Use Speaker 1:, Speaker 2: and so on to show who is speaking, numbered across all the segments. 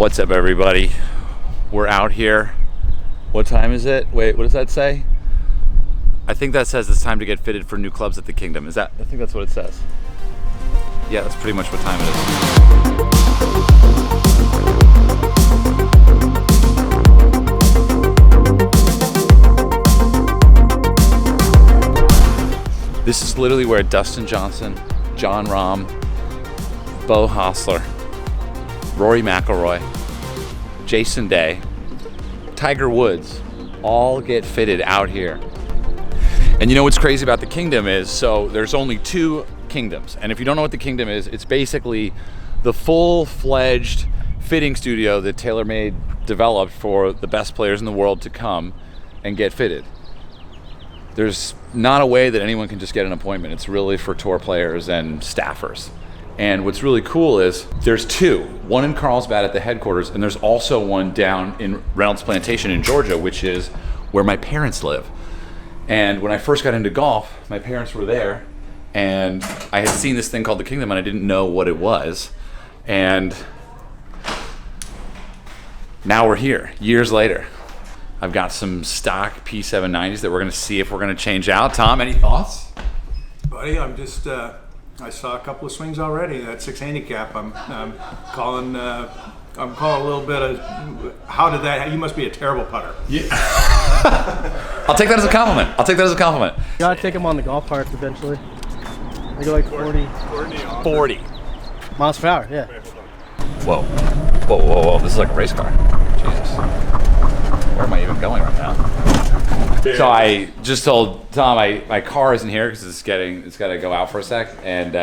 Speaker 1: What's up, everybody? We're out here. What time is it? Wait, what does that say? I think that says it's time to get fitted for new clubs at the Kingdom. Is that? I think that's what it says. Yeah, that's pretty much what time it is. This is literally where Dustin Johnson, Jon Rahm, Beau Hossler, Rory McIlroy, Jason Day, Tiger Woods all get fitted out here. And you know what's crazy about the Kingdom is, so there's only two Kingdoms. And if you don't know what the Kingdom is, it's basically the full-fledged fitting studio that TaylorMade developed for the best players in the world to come and get fitted. There's not a way that anyone can just get an appointment. It's really for tour players and staffers. And what's really cool is there's two, one in Carlsbad at the headquarters, and there's also one down in Reynolds Plantation in Georgia, which is where my parents live. And when I first got into golf, my parents were there, and I had seen this thing called the Kingdom, and I didn't know what it was. And now we're here, years later. I've got some stock P790s that we're gonna see if we're gonna change out. Tom, any thoughts?
Speaker 2: Buddy, I'm just, I saw a couple of swings already. That 6 handicap, I'm calling a little bit of, how did that, you must be a terrible putter.
Speaker 1: Yeah. I'll take that as a compliment.
Speaker 3: You gotta take him on the golf carts eventually. They go like 40 miles per hour, yeah.
Speaker 1: Whoa. This is like a race car. Jesus. Where am I even going right now? So I just told Tom my car isn't here because it's got to go out for a sec. And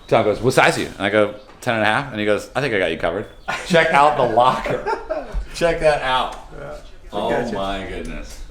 Speaker 1: Tom goes, "What size are you?" And I go, 10 and a half. And he goes, "I think I got you covered." Check out the locker. Check that out.
Speaker 2: Yeah,
Speaker 1: oh my goodness.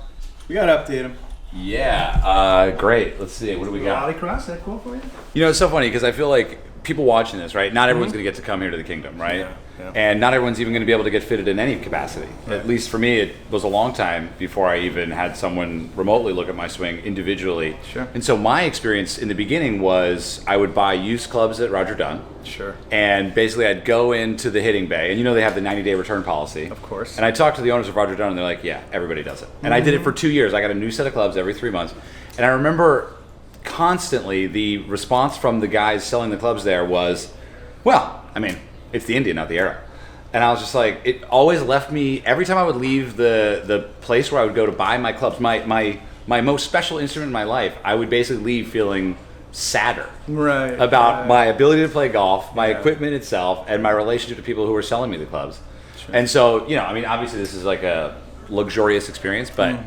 Speaker 2: We got to update him.
Speaker 1: Yeah. Great. Let's see. What do we got?
Speaker 2: Rally cross, that cool for you?
Speaker 1: You know, it's so funny because I feel like people watching this, right? Not everyone's going to get to come here to the Kingdom, right?
Speaker 2: Yeah.
Speaker 1: And not everyone's even going to be able to get fitted in any capacity. Right. At least for me, it was a long time before I even had someone remotely look at my swing individually.
Speaker 2: Sure.
Speaker 1: And so my experience in the beginning was I would buy used clubs at Roger Dunn.
Speaker 2: Sure.
Speaker 1: And basically I'd go into the hitting bay, and you know they have the 90-day return policy.
Speaker 2: Of course.
Speaker 1: And I talked to the owners of Roger Dunn, and they're like, yeah, everybody does it. And I did it for 2 years. I got a new set of clubs every 3 months. And I remember constantly the response from the guys selling the clubs there was, well, I mean, it's the Indian, not the arrow. And I was just like, it always left me, every time I would leave the place where I would go to buy my clubs, my most special instrument in my life, I would basically leave feeling sadder about my ability to play golf, my equipment itself, and my relationship to people who were selling me the clubs. Sure. And so, you know, I mean, obviously this is like a luxurious experience, but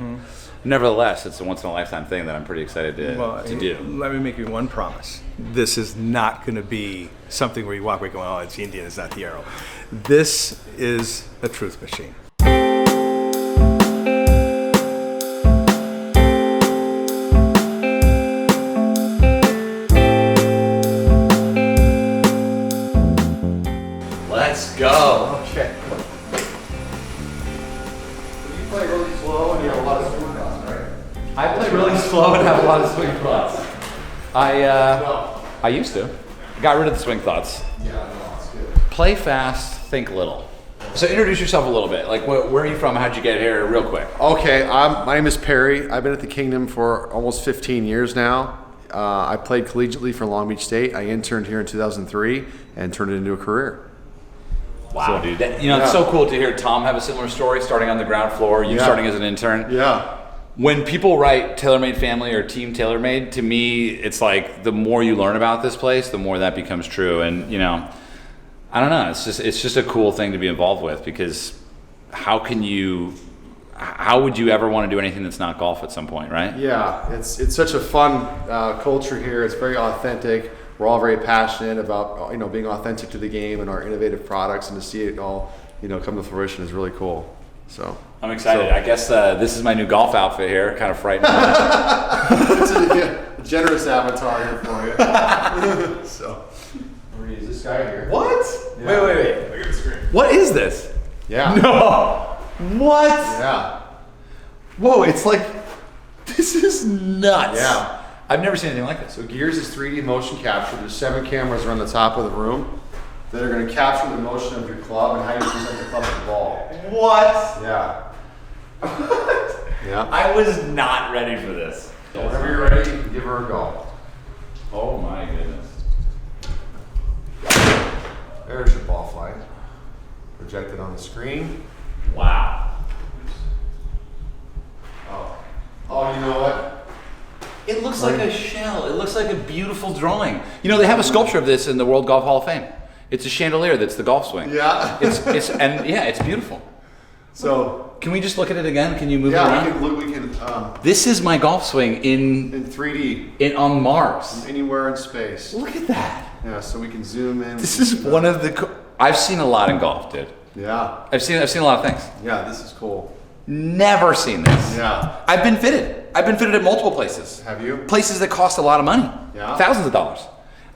Speaker 1: nevertheless, it's a once-in-a-lifetime thing that I'm pretty excied to do.
Speaker 2: Let me make you one promise. This is not going to be something where you walk away going, oh, it's the Indian, it's not the arrow. This is a truth machine.
Speaker 1: Let's go.
Speaker 2: Okay.
Speaker 1: You play really slow and you have a lot of swing thoughts, right? I play really slow and have a lot of swing thoughts. I used to. Got rid of the swing thoughts.
Speaker 4: Yeah, no, it's good.
Speaker 1: Play fast, think little. So introduce yourself a little bit. Like, where are you from? How'd you get here? Real quick.
Speaker 4: Okay, my name is Perry. I've been at the Kingdom for almost 15 years now. I played collegiately for Long Beach State. I interned here in 2003 and turned it into a career.
Speaker 1: Wow, dude. It's so cool to hear Tom have a similar story, starting on the ground floor, you starting as an intern.
Speaker 4: Yeah.
Speaker 1: When people write TaylorMade Family or Team TaylorMade, to me, it's like the more you learn about this place, the more that becomes true. And, you know, I don't know. It's just a cool thing to be involved with, because how would you ever want to do anything that's not golf at some point, right?
Speaker 4: Yeah, it's such a fun culture here. It's very authentic. We're all very passionate about being authentic to the game and our innovative products, and to see it all come to fruition is really cool. So
Speaker 1: I'm excited. I guess this is my new golf outfit here. Kind of frightening.
Speaker 4: It's a generous avatar here for you. So. Is this guy here?
Speaker 1: What?
Speaker 4: Yeah.
Speaker 1: Wait.
Speaker 2: Look at the screen.
Speaker 1: What is this?
Speaker 4: Yeah.
Speaker 1: No. What?
Speaker 4: Yeah.
Speaker 1: Whoa, it's like, this is nuts.
Speaker 4: Yeah.
Speaker 1: I've never seen anything like this.
Speaker 4: So Gears is 3D motion capture. There's 7 cameras around the top of the room that are going to capture the motion of your club and how you present the club to the ball.
Speaker 1: What?
Speaker 4: Yeah. Yeah.
Speaker 1: I was not ready for this.
Speaker 4: Whenever you're ready, you can give her a go.
Speaker 1: Oh my goodness.
Speaker 4: There's your ball flight. Projected on the screen.
Speaker 1: Wow.
Speaker 4: Oh, you know what?
Speaker 1: It looks like a shell. It looks like a beautiful drawing. You know, they have a sculpture of this in the World Golf Hall of Fame. It's a chandelier that's the golf swing.
Speaker 4: Yeah.
Speaker 1: It's beautiful.
Speaker 4: So
Speaker 1: Can we just look at it again? Can you move it
Speaker 4: yeah,
Speaker 1: around?
Speaker 4: we can
Speaker 1: This is my golf swing
Speaker 4: in 3D
Speaker 1: on Mars.
Speaker 4: anywhere in space.
Speaker 1: Look at that.
Speaker 4: Yeah, so we can zoom in.
Speaker 1: This is one of the. I've seen a lot in golf, dude.
Speaker 4: Yeah.
Speaker 1: I've seen a lot of things.
Speaker 4: Yeah, this is cool.
Speaker 1: Never seen this.
Speaker 4: Yeah.
Speaker 1: I've been fitted at multiple places.
Speaker 4: Have you?
Speaker 1: Places that cost a lot of money.
Speaker 4: Yeah.
Speaker 1: Thousands of dollars.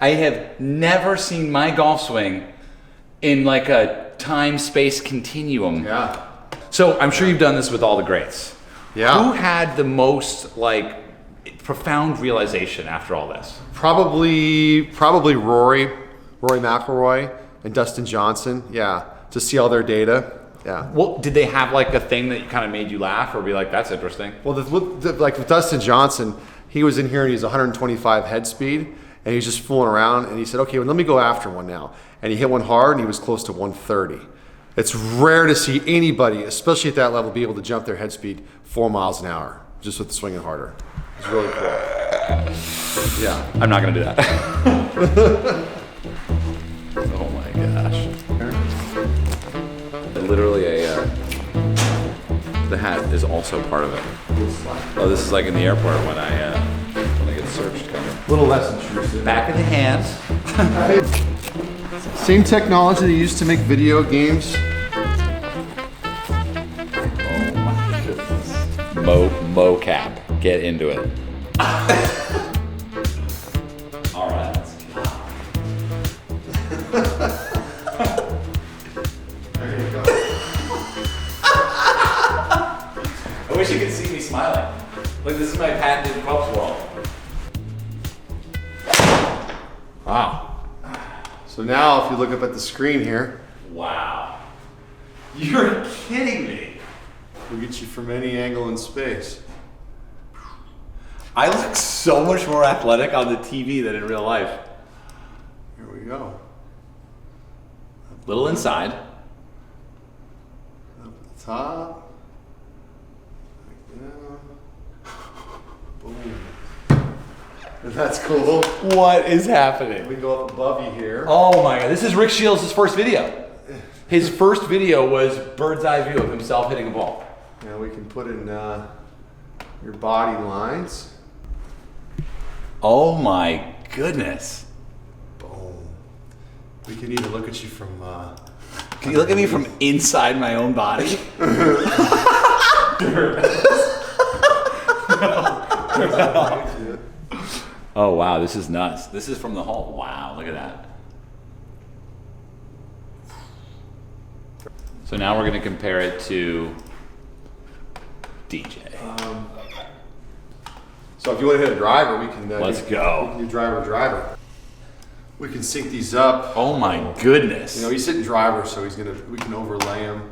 Speaker 1: I have never seen my golf swing in like a time-space continuum.
Speaker 4: Yeah.
Speaker 1: So I'm sure you've done this with all the greats.
Speaker 4: Yeah.
Speaker 1: Who had the most profound realization after all this?
Speaker 4: Probably Rory McIlroy and Dustin Johnson. Yeah. To see all their data. Yeah.
Speaker 1: Well, did they have like a thing that kind of made you laugh or be like, that's interesting?
Speaker 4: Well, like with Dustin Johnson, he was in here and he's 125 head speed, and he's just fooling around. And he said, "Okay, well, let me go after one now." And he hit one hard, and he was close to 130. It's rare to see anybody, especially at that level, be able to jump their head speed 4 miles an hour just with swinging harder. It's really cool. Yeah.
Speaker 1: I'm not gonna do that. Oh my gosh. Literally the hat is also part of it. Oh, this is like in the airport when I get searched. Kind of.
Speaker 4: A little less intrusive.
Speaker 1: Back of the hands.
Speaker 4: Same technology they used to make video games.
Speaker 1: Oh my goodness. Mocap. Get into it. All right.
Speaker 4: There you go.
Speaker 1: I wish you could see me smiling. Look, this is my patented club swirl. Wow.
Speaker 4: So now, if you look up at the screen here,
Speaker 1: Wow. You're kidding me.
Speaker 4: we'll get you from any angle in space.
Speaker 1: I look so much more athletic on the TV than in real life.
Speaker 4: Here we go.
Speaker 1: Little inside.
Speaker 4: Up at the top. Like down. Boom. That's cool.
Speaker 1: What is happening?
Speaker 4: We go up above you here.
Speaker 1: Oh my god, this is Rick Shields' first video. His first video was bird's eye view of himself hitting a ball.
Speaker 4: Now we can put in your body lines.
Speaker 1: Oh my goodness.
Speaker 4: Boom. We can even look at you from.
Speaker 1: Can you look at me from inside my own body? Oh wow, this is nuts. This is from the hall. Wow, look at that. So now we're going to compare it to DJ.
Speaker 4: So if you want to hit a driver, we can.
Speaker 1: Let's go.
Speaker 4: We can do driver. We can sync these up.
Speaker 1: Oh my goodness.
Speaker 4: You know, he's hitting driver, so we can overlay him.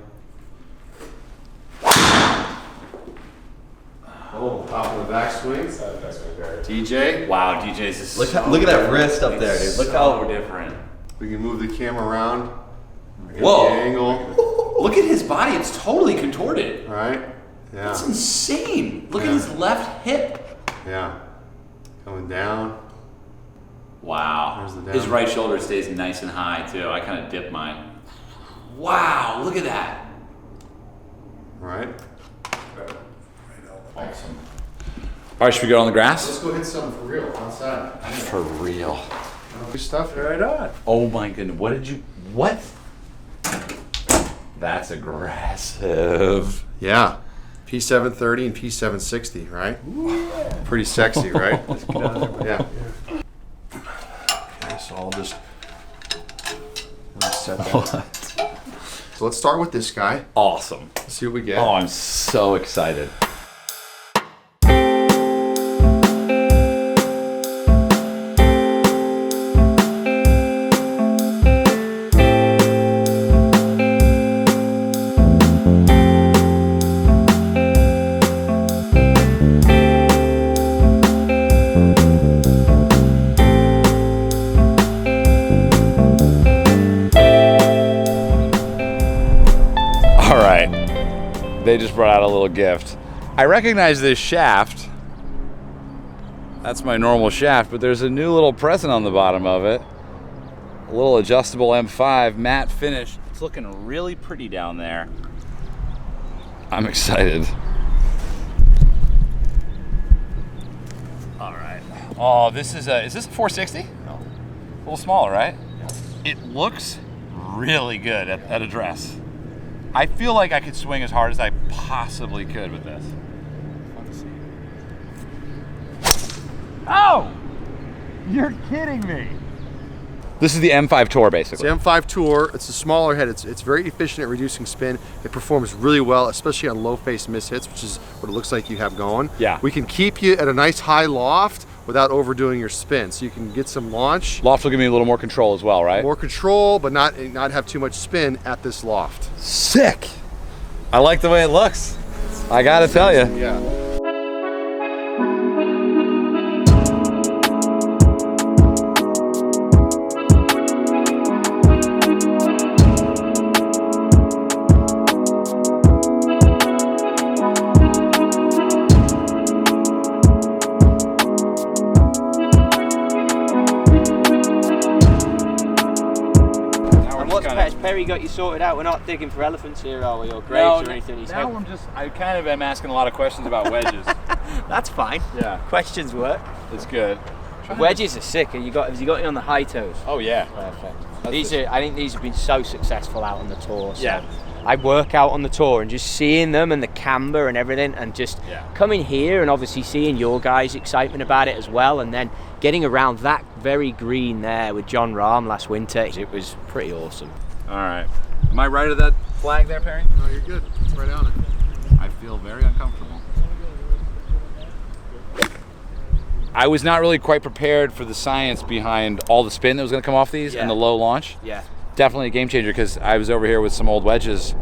Speaker 4: Oh, top of the backswing. DJ.
Speaker 1: Wow, DJ's is
Speaker 5: Look at that wrist up there, dude. Look how
Speaker 1: different.
Speaker 4: We can move the camera around. Get
Speaker 1: Whoa.
Speaker 4: The angle.
Speaker 1: Look at his body. It's totally contorted.
Speaker 4: All right. Yeah.
Speaker 1: That's insane. Look at
Speaker 4: Yeah.
Speaker 1: his left hip.
Speaker 4: Yeah. Coming down.
Speaker 1: Wow.
Speaker 4: There's the down.
Speaker 1: His right shoulder stays nice and high too. I kind of dip mine. Wow, look at that.
Speaker 4: All right.
Speaker 1: Awesome. All right, should we go on the grass?
Speaker 4: Let's go hit something for real outside.
Speaker 1: For real.
Speaker 4: Good stuff.
Speaker 2: Right on.
Speaker 1: Oh my goodness. What? That's aggressive.
Speaker 4: Yeah. P730 and P760, right? Pretty sexy, right? Yeah. Okay, so I'll just set that. So let's start with this guy.
Speaker 1: Awesome.
Speaker 4: Let's see what we get.
Speaker 1: Oh, I'm so excited. They just brought out a little gift. I recognize this shaft. That's my normal shaft, but there's a new little present on the bottom of it. A little adjustable M5 matte finish. It's looking really pretty down there. I'm excited. All right. Oh, is this a 460? No. A little smaller, right? Yeah. It looks really good at address. I feel like I could swing as hard as I possibly could with this. Oh! You're kidding me. This is the M5 Tour, basically.
Speaker 4: It's the M5 Tour. It's a smaller head. It's very efficient at reducing spin. It performs really well, especially on low face miss hits, which is what it looks like you have going.
Speaker 1: Yeah.
Speaker 4: We can keep you at a nice high loft without overdoing your spin, so you can get some launch.
Speaker 1: Loft will give me a little more control as well, right?
Speaker 4: More control, but not have too much spin at this loft.
Speaker 1: Sick. I like the way it looks. I gotta tell you.
Speaker 4: Yeah.
Speaker 6: Perry got you sorted out. We're not digging for elephants here, are we, or graves or anything?
Speaker 1: I kind of am asking a lot of questions about wedges.
Speaker 6: That's fine.
Speaker 1: Yeah.
Speaker 6: Questions work.
Speaker 1: It's good.
Speaker 6: Wedges are sick. Have you got you on the high toes?
Speaker 1: Oh yeah.
Speaker 6: Perfect. I think these have been so successful out on the tour. So
Speaker 1: Yeah.
Speaker 6: I work out on the tour and just seeing them and the camber and everything, and just coming here and obviously seeing your guys' excitement about it as well, and then getting around that very green there with Jon Rahm last winter. It was pretty awesome.
Speaker 1: All right. Am I right of that flag there, Perry?
Speaker 4: No, you're good. It's right on it.
Speaker 1: I feel very uncomfortable. I was not really quite prepared for the science behind all the spin that was going to come off these and the low launch.
Speaker 6: Yeah.
Speaker 1: Definitely a game changer, because I was over here with some old wedges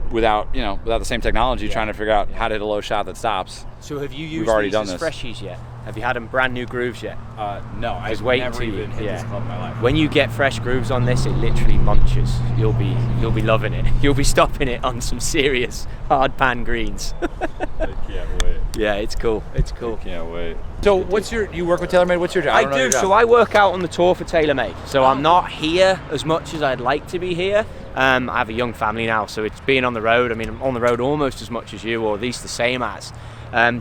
Speaker 1: without the same technology, trying to figure out how to hit a low shot that stops.
Speaker 6: So have you used
Speaker 1: We've already
Speaker 6: these
Speaker 1: done
Speaker 6: as
Speaker 1: this.
Speaker 6: freshies yet? Have you had them brand new grooves yet?
Speaker 1: No, I've
Speaker 6: wait
Speaker 1: never
Speaker 6: till you-
Speaker 1: even hit this club in my life.
Speaker 6: When you get fresh grooves on this, it literally munches. You'll be loving it. You'll be stopping it on some serious hard pan greens.
Speaker 1: I can't wait.
Speaker 6: Yeah, it's cool. It's cool.
Speaker 1: Can't wait. So you work with TaylorMade? What's your job?
Speaker 6: I
Speaker 1: don't know your
Speaker 6: do.
Speaker 1: job.
Speaker 6: So I work out on the tour for TaylorMade. So I'm not here as much as I'd like to be here. I have a young family now, so it's being on the road. I mean, I'm on the road almost as much as you, or at least the same as.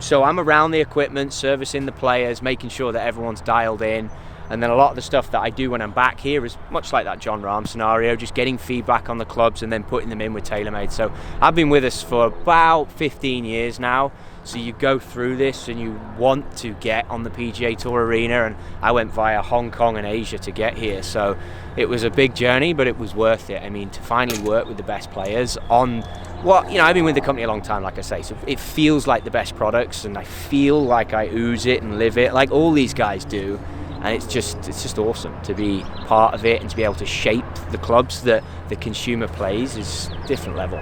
Speaker 6: So I'm around the equipment, servicing the players, making sure that everyone's dialed in. And then a lot of the stuff that I do when I'm back here is much like that Jon Rahm scenario, just getting feedback on the clubs and then putting them in with TaylorMade. So I've been with us for about 15 years now. So you go through this and you want to get on the PGA Tour arena, and I went via Hong Kong and Asia to get here. So it was a big journey, but it was worth it. I mean, to finally work with the best players on I've been with the company a long time, like I say, so it feels like the best products, and I feel like I ooze it and live it like all these guys do. And it's just awesome to be part of it and to be able to shape the clubs that the consumer plays is different level.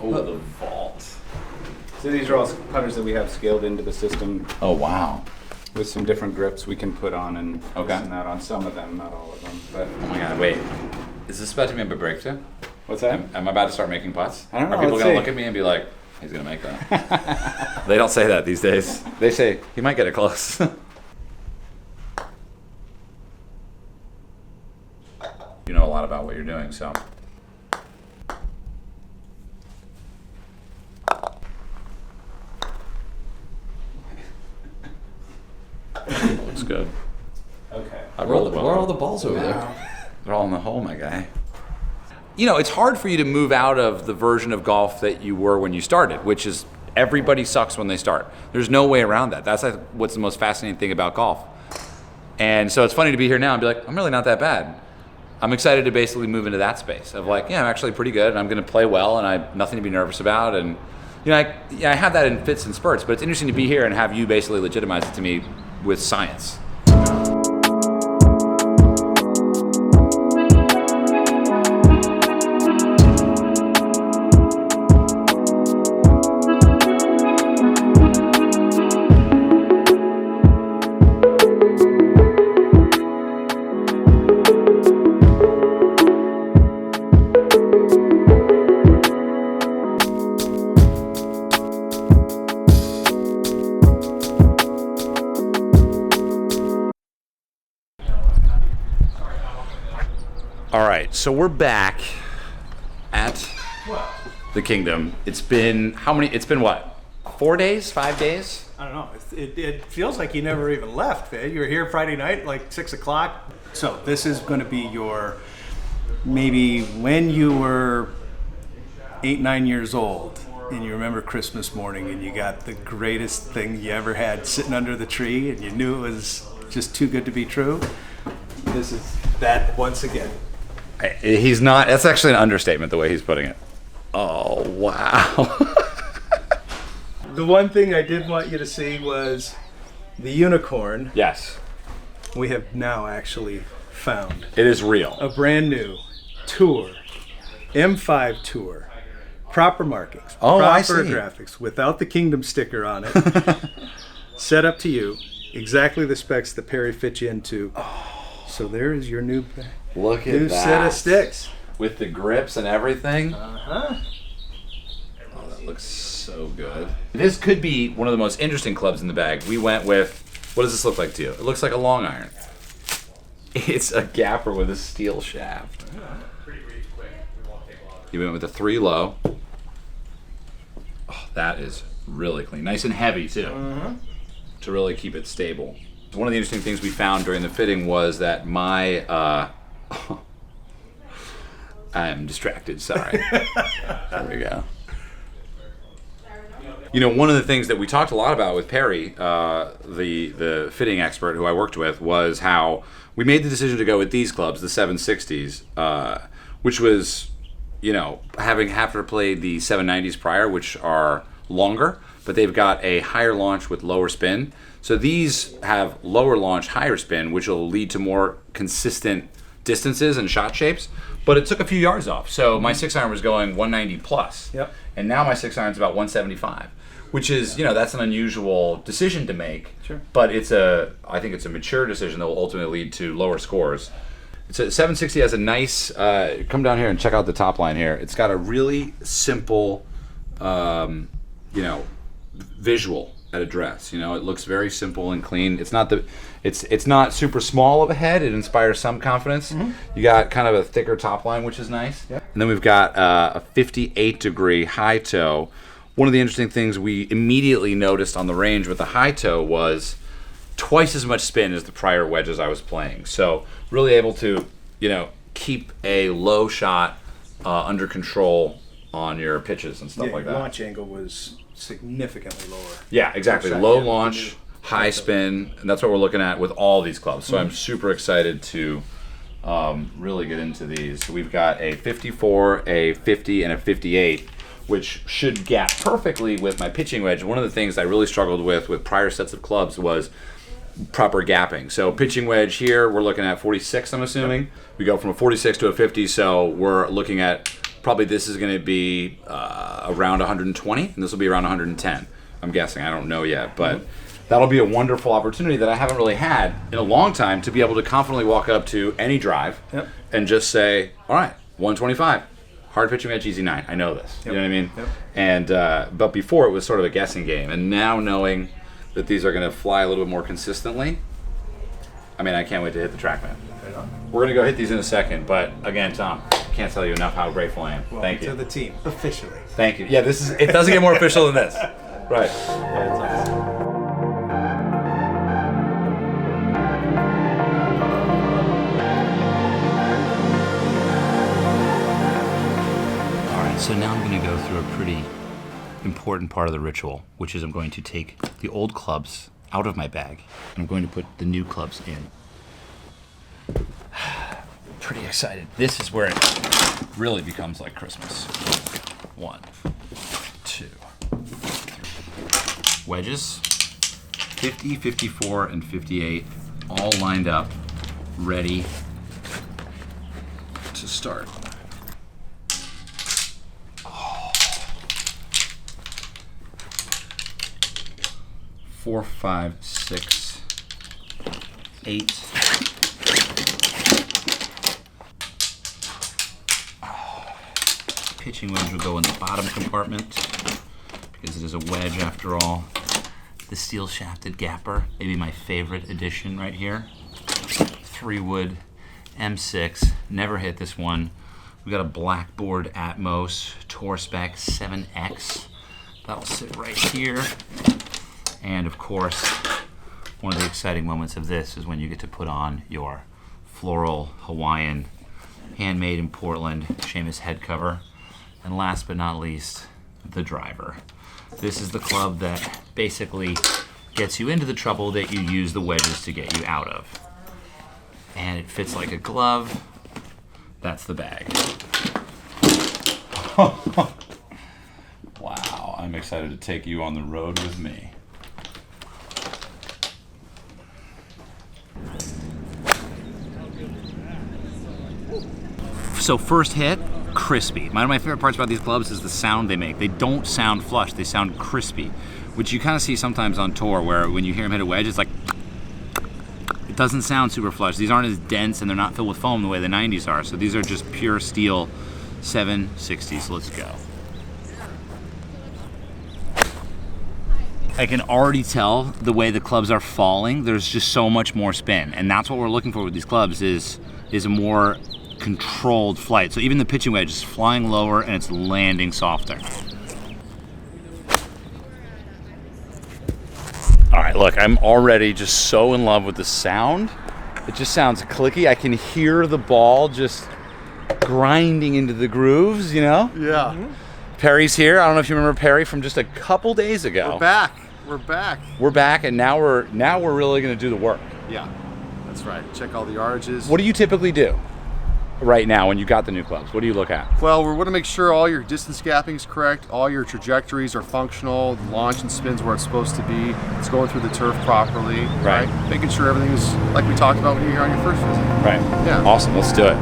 Speaker 1: Oh, the vault.
Speaker 7: So these are all putters that we have scaled into the system
Speaker 1: Oh, wow.
Speaker 7: with some different grips we can put on and
Speaker 1: Okay.
Speaker 7: this and that on some of them, not all of them. But
Speaker 1: Oh my God, wait. Is this about to be a breakthrough?
Speaker 7: what's that?
Speaker 1: Am I about to start making putts?
Speaker 7: I don't know,
Speaker 1: Are people
Speaker 7: let's
Speaker 1: going to
Speaker 7: see.
Speaker 1: look at me and be like, he's going to make that? They don't say that these days. They say, he might get it close. You know a lot about what you're doing, so. Looks good.
Speaker 7: Okay.
Speaker 1: I
Speaker 5: Where
Speaker 1: rolled
Speaker 5: are all the balls over there?
Speaker 1: They're all in the hole, my guy. You know, it's hard for you to move out of the version of golf that you were when you started, which is everybody sucks when they start. There's no way around that. That's like what's the most fascinating thing about golf. And so it's funny to be here now and be like, I'm really not that bad. I'm excited to basically move into that space of like, yeah, I'm actually pretty good and I'm going to play well and I have nothing to be nervous about. And I have that in fits and spurts, but it's interesting to be here and have you basically legitimize it to me with science. All right, so we're back at the Kingdom. It's been how many? It's been what? 4 days? 5 days?
Speaker 2: I don't know. It feels like you never even left, man. You were here Friday night, like 6 o'clock. So this is going to be your, maybe when you were 8, 9 years old, and you remember Christmas morning, and you got the greatest thing you ever had sitting under the tree, and you knew it was just too good to be true. This is that once again.
Speaker 1: He's not. That's actually an understatement, the way he's putting it. Oh, wow.
Speaker 2: The one thing I did want you to see was the unicorn.
Speaker 1: Yes.
Speaker 2: We have now actually found
Speaker 1: It is real.
Speaker 2: a brand new Tour, M5 Tour, proper markings,
Speaker 1: Oh, I
Speaker 2: proper
Speaker 1: see.
Speaker 2: graphics, without the Kingdom sticker on it, set up to you, exactly the specs that Perry fit you into. So there is your new
Speaker 1: Look at
Speaker 2: new
Speaker 1: that.
Speaker 2: set of sticks.
Speaker 1: With the grips and everything.
Speaker 2: Uh-huh.
Speaker 1: Oh, that looks so good. This could be one of the most interesting clubs in the bag. We went with, what does this look like to you? It looks like a long iron. It's a gapper with a steel shaft. You went with a 3 low. Oh, that is really clean. Nice and heavy, too. To really keep it stable. One of the interesting things we found during the fitting was that my, I'm distracted, sorry. There we go. You know, one of the things that we talked a lot about with Perry, the fitting expert who I worked with, was how we made the decision to go with these clubs, the 760s, which was, you know, having after played the 790s prior, which are longer, but they've got a higher launch with lower spin. So these have lower launch, higher spin, which will lead to more consistent distances and shot shapes. But it took a few yards off. So my 6-iron was going 190 plus.
Speaker 2: Yep.
Speaker 1: And now my 6-iron's about 175, which is, you know, that's an unusual decision to make.
Speaker 2: Sure.
Speaker 1: But I think it's a mature decision that will ultimately lead to lower scores. It's a 760 has a nice, come down here and check out the top line here. It's got a really simple, you know, visual at address. You know, it looks very simple and clean. It's not super small of a head. It inspires some confidence. You got kind of a thicker top line, which is nice.
Speaker 2: Yep.
Speaker 1: And then we've got a 58-degree high toe. One of the interesting things we immediately noticed on the range with the high toe was twice as much spin as the prior wedges I was playing. So really able to, you know, keep a low shot under control on your pitches and stuff like that.
Speaker 2: Launch angle was significantly lower.
Speaker 1: Yeah, exactly.
Speaker 2: Shot,
Speaker 1: Low
Speaker 2: yeah,
Speaker 1: launch, high spin, and that's what we're looking at with all these clubs. So I'm super excited to really get into these. So we've got a 54, a 50, and a 58, which should gap perfectly with my pitching wedge. One of the things I really struggled with prior sets of clubs was proper gapping. So pitching wedge here, we're looking at 46, I'm assuming. We go from a 46 to a 50, so we're looking at probably this is going to be around 120, and this will be around 110. I'm guessing. I don't know yet, but that'll be a wonderful opportunity that I haven't really had in a long time to be able to confidently walk up to any drive and just say, all right, 125. Hard pitching wedge, easy 9. I know this. You know what I mean? And but before it was sort of a guessing game, and now knowing that these are going to fly a little bit more consistently, I mean, I can't wait to hit the track, man. We're going to go hit these in a second, but again, Tom, can't tell you enough how grateful I am. Thank you.
Speaker 2: To the team, officially.
Speaker 1: Thank you. Yeah, it doesn't get more official than this. Right. All right, so now I'm going to go through a pretty important part of the ritual, which is I'm going to take the old clubs out of my bag, and I'm going to put the new clubs in. Pretty excited. This is where it really becomes like Christmas. 1, 2, 3. Wedges, 50, 54, and 58, all lined up, ready to start. 4, 5, 6, 8. Pitching wedge will go in the bottom compartment because it is a wedge after all. The steel shafted gapper, maybe my favorite addition right here. 3 wood M6. Never hit this one. We got a Blackboard Atmos Tour Spec 7X. That'll sit right here. And of course, one of the exciting moments of this is when you get to put on your floral Hawaiian, handmade in Portland, Seamus head cover. And last but not least, the driver. This is the club that basically gets you into the trouble that you use the wedges to get you out of. And it fits like a glove. That's the bag. Wow, I'm excited to take you on the road with me. So first hit, crispy. One of my favorite parts about these clubs is the sound they make. They don't sound flush, they sound crispy, which you kind of see sometimes on tour where when you hear them hit a wedge, it's like, it doesn't sound super flush. These aren't as dense and they're not filled with foam the way the 90s are. So these are just pure steel 760s. Let's go. I can already tell the way the clubs are falling. There's just so much more spin. And that's what we're looking for with these clubs is a more controlled flight. So even the pitching wedge is flying lower and it's landing softer. All right, look, I'm already just so in love with the sound. It just sounds clicky. I can hear the ball just grinding into the grooves, you know?
Speaker 4: Yeah.
Speaker 1: Perry's here. I don't know if you remember Perry from just a couple days ago.
Speaker 4: We're back. We're back.
Speaker 1: We're back, and now we're really gonna do the work.
Speaker 4: Yeah, that's right. Check all the yardages.
Speaker 1: What do you typically do right now when you got the new clubs? What do you look at?
Speaker 4: Well, we want to make sure all your distance gapping is correct, all your trajectories are functional, the launch and spins where it's supposed to be, it's going through the turf properly,
Speaker 1: Right.
Speaker 4: Making sure everything is like we talked about when you were here on your first visit.
Speaker 1: Right.
Speaker 4: Yeah.
Speaker 1: Awesome. Let's do it.